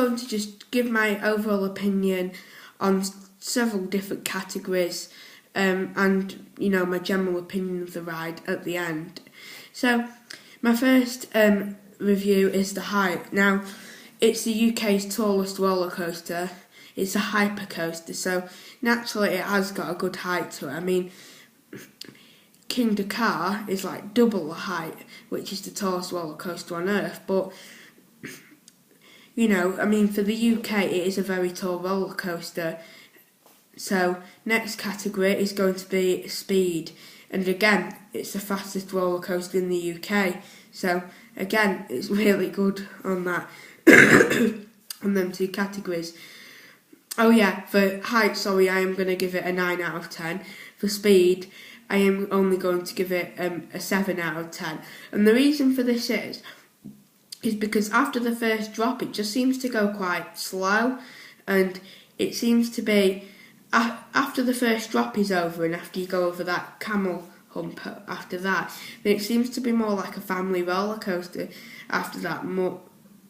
going to just give my overall opinion on several different categories, and my general opinion of the ride at the end. So my first review is the height. Now, it's the UK's tallest roller coaster. It's a hypercoaster, so naturally it has got a good height to it. I mean, King Dakar is like double the height, which is the tallest roller coaster on earth. But for the UK, it is a very tall roller coaster. So next category is going to be speed, and again, it's the fastest roller coaster in the UK. So again, it's really good on that, on them two categories. Oh yeah, for height, I am going to give it a 9 out of 10. For speed, I am only going to give it a 7 out of 10. And the reason for this is because after the first drop, it just seems to go quite slow, and it seems to be after the first drop is over and after you go over that camel hump after that, then it seems to be more like a family roller coaster after that, more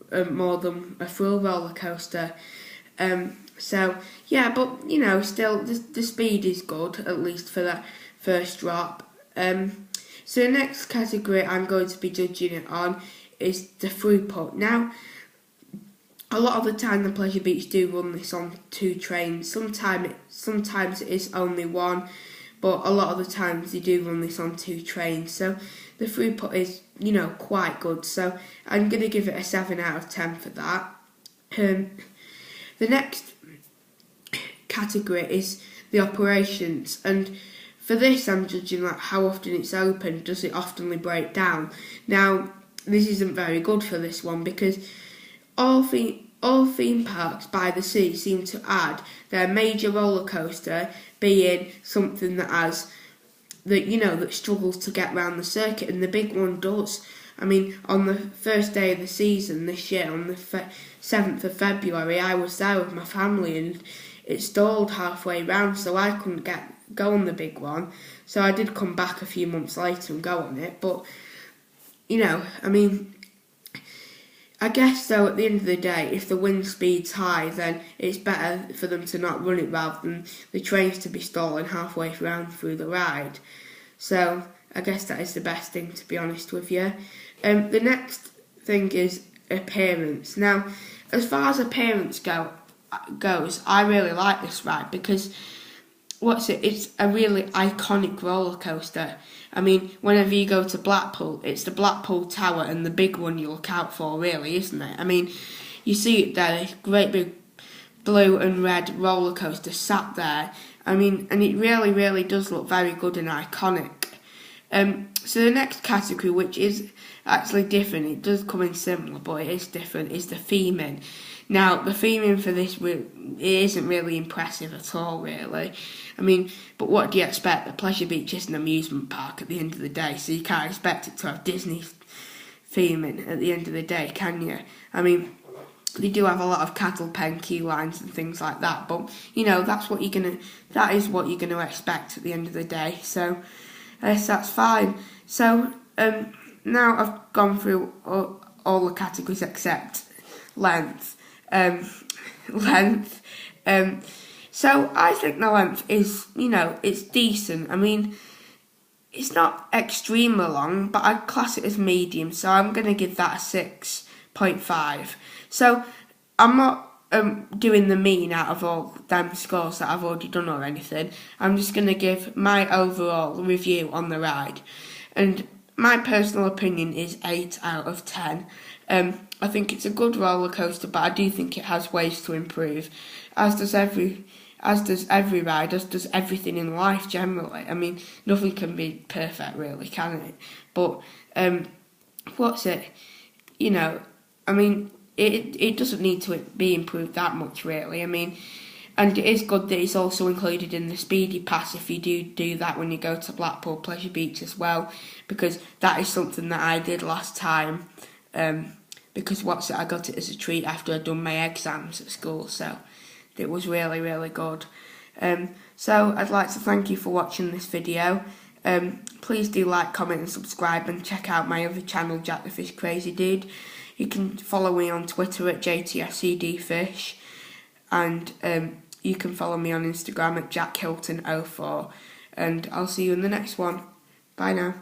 than a full roller coaster. So yeah, but still the speed is good, at least for that first drop. So the next category I'm going to be judging it on is the throughput. Now, a lot of the time the Pleasure Beach do run this on 2 trains. Sometimes it is only 1, but a lot of the times they do run this on 2 trains. So the throughput is quite good. So I'm going to give it a 7 out of 10 for that. The next category is the operations, and for this I'm judging like how often it's open. Does it oftenly break down? Now, this isn't very good for this one, because all theme parks by the sea seem to add their major roller coaster being something that struggles to get round the circuit, and the big one does. I mean, on the first day of the season this year, on the 7th of February, I was there with my family, and it stalled halfway round, so I couldn't go on the big one. So I did come back a few months later and go on it. But I guess though, at the end of the day, if the wind speed's high, then it's better for them to not run it rather than the trains to be stalling halfway around through the ride. So I guess that is the best thing, to be honest with you. The next thing is appearance. Now, as far as appearance goes, I really like this ride because it's a really iconic roller coaster. I mean, whenever you go to Blackpool, it's the Blackpool Tower and the big one you look out for, really, isn't it? I mean, you see it there, a great big blue and red roller coaster sat there. I mean, and it really, really does look very good and iconic. So the next category, which is actually different, it does come in similar, but it is different, is the theming. Now, the theming for this, it isn't really impressive at all, really. I mean, but what do you expect? The Pleasure Beach is an amusement park at the end of the day, so you can't expect it to have Disney theming at the end of the day, can you? I mean, they do have a lot of cattle pen queue lines and things like that, but that is what you're gonna expect at the end of the day. So that's fine. So now I've gone through all the categories except length. So I think the length is, it's decent. I mean, it's not extremely long, but I'd class it as medium, so I'm going to give that a 6.5. So I'm not doing the mean out of all them scores that I've already done or anything. I'm just going to give my overall review on the ride. And my personal opinion is 8 out of 10. I think it's a good roller coaster, but I do think it has ways to improve, as does every ride, as does everything in life generally. I mean, nothing can be perfect, really, can it? But I mean, it doesn't need to be improved that much, really. I mean, and it is good that it's also included in the Speedy Pass if you do that when you go to Blackpool Pleasure Beach as well, because that is something that I did last time. Because I got it as a treat after I'd done my exams at school, so it was really, really good. So I'd like to thank you for watching this video. Please do like, comment and subscribe, and check out my other channel, Jack the Fish Crazy Dude. You can follow me on Twitter at JTSCDFish, and you can follow me on Instagram at JackHilton04, and I'll see you in the next one. Bye now.